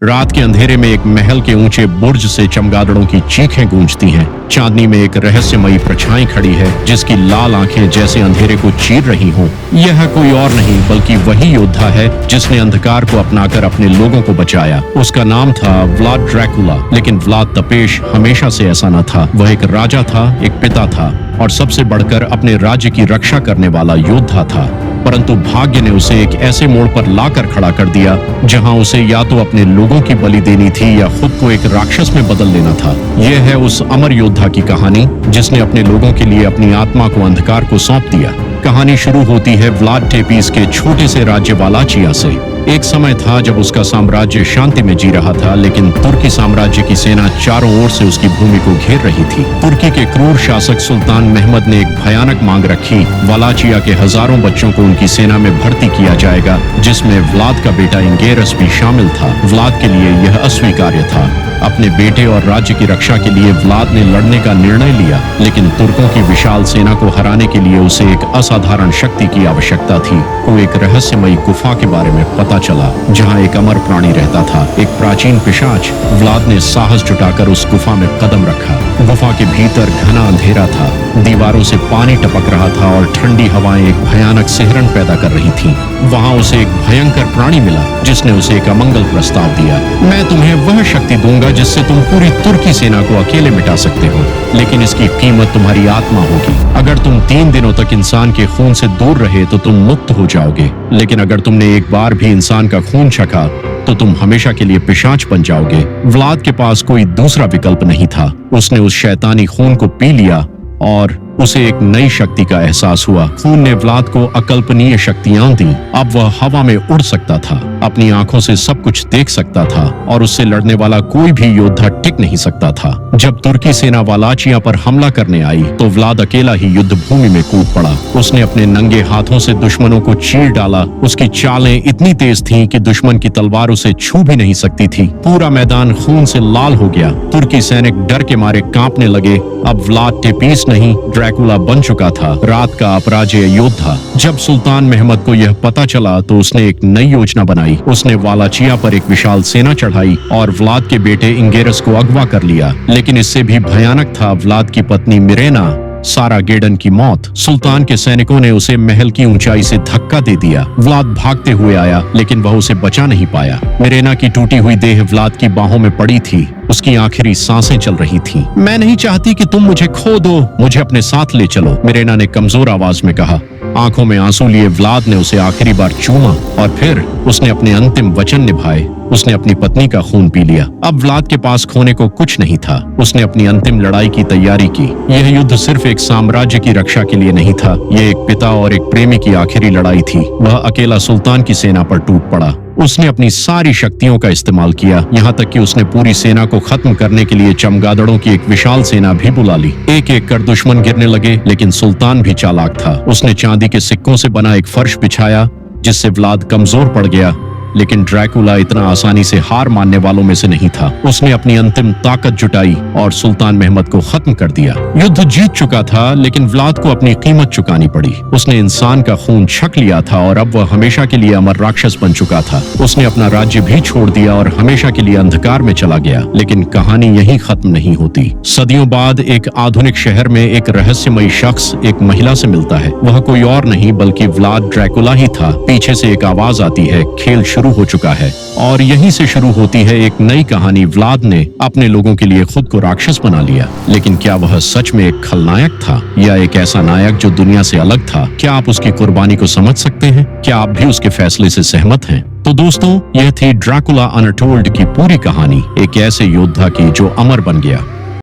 रात के अंधेरे में एक महल के ऊंचे बुर्ज से चमगादड़ों की चीखें गूंजती हैं। चांदनी में एक रहस्यमयी परछाई खड़ी है जिसकी लाल आंखें जैसे अंधेरे को चीर रही हों। यह कोई और नहीं बल्कि वही योद्धा है जिसने अंधकार को अपनाकर अपने लोगों को बचाया। उसका नाम था व्लाद ड्रैकुला। लेकिन व्लाद तपेश हमेशा से ऐसा न था। वह एक राजा था, एक पिता था और सबसे बढ़कर अपने राज्य की रक्षा करने वाला योद्धा था। परंतु भाग्य ने उसे एक ऐसे मोड़ पर लाकर खड़ा कर दिया जहां उसे या तो अपने लोगों की बलि देनी थी या खुद को एक राक्षस में बदल लेना था। यह है उस अमर योद्धा की कहानी जिसने अपने लोगों के लिए अपनी आत्मा को अंधकार को सौंप दिया। कहानी शुरू होती है व्लाद टेपीज के छोटे से राज्य वालाचिया से। एक समय था जब उसका साम्राज्य शांति में जी रहा था, लेकिन तुर्की साम्राज्य की सेना चारों ओर से उसकी भूमि को घेर रही थी। तुर्की के क्रूर शासक सुल्तान महमद ने एक भयानक मांग रखी। वालाचिया के हजारों बच्चों को उनकी सेना में भर्ती किया जाएगा, जिसमें व्लाद का बेटा इंगेरस भी शामिल था। व्लाद के लिए यह अस्वीकार्य था। अपने बेटे और राज्य की रक्षा के लिए व्लाद ने लड़ने का निर्णय लिया, लेकिन तुर्कों की विशाल सेना को हराने के लिए उसे एक असाधारण शक्ति की आवश्यकता थी। को एक रहस्यमयी गुफा के बारे में पता चला जहां एक अमर प्राणी रहता था, एक प्राचीन पिशाच। व्लाद ने साहस जुटाकर उस गुफा में कदम रखा। गुफा के भीतर घना अंधेरा था, दीवारों से पानी टपक रहा था और ठंडी हवाएं एक भयानक सिहरन पैदा कर रही थीं। वहां उसे एक भयंकर प्राणी मिला जिसने उसे एक अमंगल प्रस्ताव दिया। मैं तुम्हें वह शक्ति दूंगा जिससे तुम पूरी तुर्की सेना को अकेले मिटा सकते हो, लेकिन इसकी कीमत तुम्हारी आत्मा होगी। अगर तुम 3 दिनों तक इंसान के खून से दूर रहे तो तुम मुक्त हो जाओगे, लेकिन अगर तुमने एक बार भी इंसान का खून चखा तो तुम हमेशा के लिए पिशाच बन जाओगे। व्लाद के पास कोई दूसरा विकल्प नहीं था। उसने उस शैतानी खून को पी लिया और उसे एक नई शक्ति का एहसास हुआ। खून ने व्लाद को अकल्पनीय शक्तियां दी। अब वह हवा में उड़ सकता था, अपनी आंखों से सब कुछ देख सकता था और उससे लड़ने वाला कोई भी योद्धा टिक नहीं सकता था। जब तुर्की सेना वालाचिया पर हमला करने आई तो व्लाद अकेला ही युद्ध भूमि में कूद पड़ा। उसने अपने नंगे हाथों से दुश्मनों को चीर डाला। उसकी चालें इतनी तेज थीं कि दुश्मन की तलवार उसे छू भी नहीं सकती थी। पूरा मैदान खून से लाल हो गया। तुर्की सैनिक डर के मारे कांपने लगे। अब व्लाद टेपीस नहीं, ड्रैकुला बन चुका था, रात का अपराजेय योद्धा। जब सुल्तान महमद को यह पता चला तो उसने एक नई योजना बनाई। उसने वालाचिया पर एक विशाल सेना चढ़ाई और व्लाद के बेटे इंगेरस को अगवा कर लिया। लेकिन इससे भी भयानक था व्लाद की पत्नी मिरेना सारा गेडन की मौत। सुल्तान के सैनिकों ने उसे महल की ऊंचाई से धक्का दे दिया। व्लाद भागते हुए आया, लेकिन वह उसे बचा नहीं पाया। मिरेना की टूटी हुई देह व्लाद की बाहों में पड़ी थी। उसकी आखिरी सांसें चल रही थीं। मैं नहीं चाहती कि तुम मुझे खो दो, मुझे अपने साथ ले चलो, मिरेना ने कमजोर आवाज में कहा। आंखों में आंसू लिए व्लाद ने उसे आखिरी बार चूमा और फिर उसने अपने अंतिम वचन निभाए। उसने अपनी पत्नी का खून पी लिया। अब व्लाद के पास खोने को कुछ नहीं था। उसने अपनी अंतिम लड़ाई की तैयारी की। यह युद्ध सिर्फ एक साम्राज्य की रक्षा के लिए नहीं था, यह एक पिता और एक प्रेमी की आखिरी लड़ाई थी। वह अकेला सुल्तान की सेना पर टूट पड़ा। उसने अपनी सारी शक्तियों का इस्तेमाल किया, यहाँ तक कि उसने पूरी सेना को खत्म करने के लिए चमगादड़ों की एक विशाल सेना भी बुला ली। एक एक कर दुश्मन गिरने लगे, लेकिन सुल्तान भी चालाक था। उसने चांदी के सिक्कों से बना एक फर्श बिछाया जिससे व्लाद कमजोर पड़ गया। लेकिन ड्रैकुला इतना आसानी से हार मानने वालों में से नहीं था। उसने अपनी अंतिम ताकत जुटाई और सुल्तान महमद को खत्म कर दिया। युद्ध जीत चुका था, लेकिन व्लाद को अपनी कीमत चुकानी पड़ी। उसने इंसान का खून छक लिया था और अब वह हमेशा के लिए अमर राक्षस बन चुका था। उसने अपना राज्य भी छोड़ दिया और हमेशा के लिए अंधकार में चला गया। लेकिन कहानी यहीं खत्म नहीं होती। सदियों बाद एक आधुनिक शहर में एक रहस्यमयी शख्स एक महिला से मिलता है। वह कोई और नहीं बल्कि व्लाद ड्रैकुला ही था। पीछे से एक आवाज आती है, खेल शुरू हो चुका है। और यहीं से शुरू होती है एक नई कहानी। व्लाद ने अपने लोगों के लिए खुद को राक्षस बना लिया, लेकिन क्या वह सच में एक खलनायक था या एक ऐसा नायक जो दुनिया से अलग था? क्या आप उसकी कुर्बानी को समझ सकते हैं? क्या आप भी उसके फैसले से सहमत हैं? तो दोस्तों, यह थी ड्रैकुला अनटोल्ड की पूरी कहानी, एक ऐसे योद्धा की जो अमर बन गया।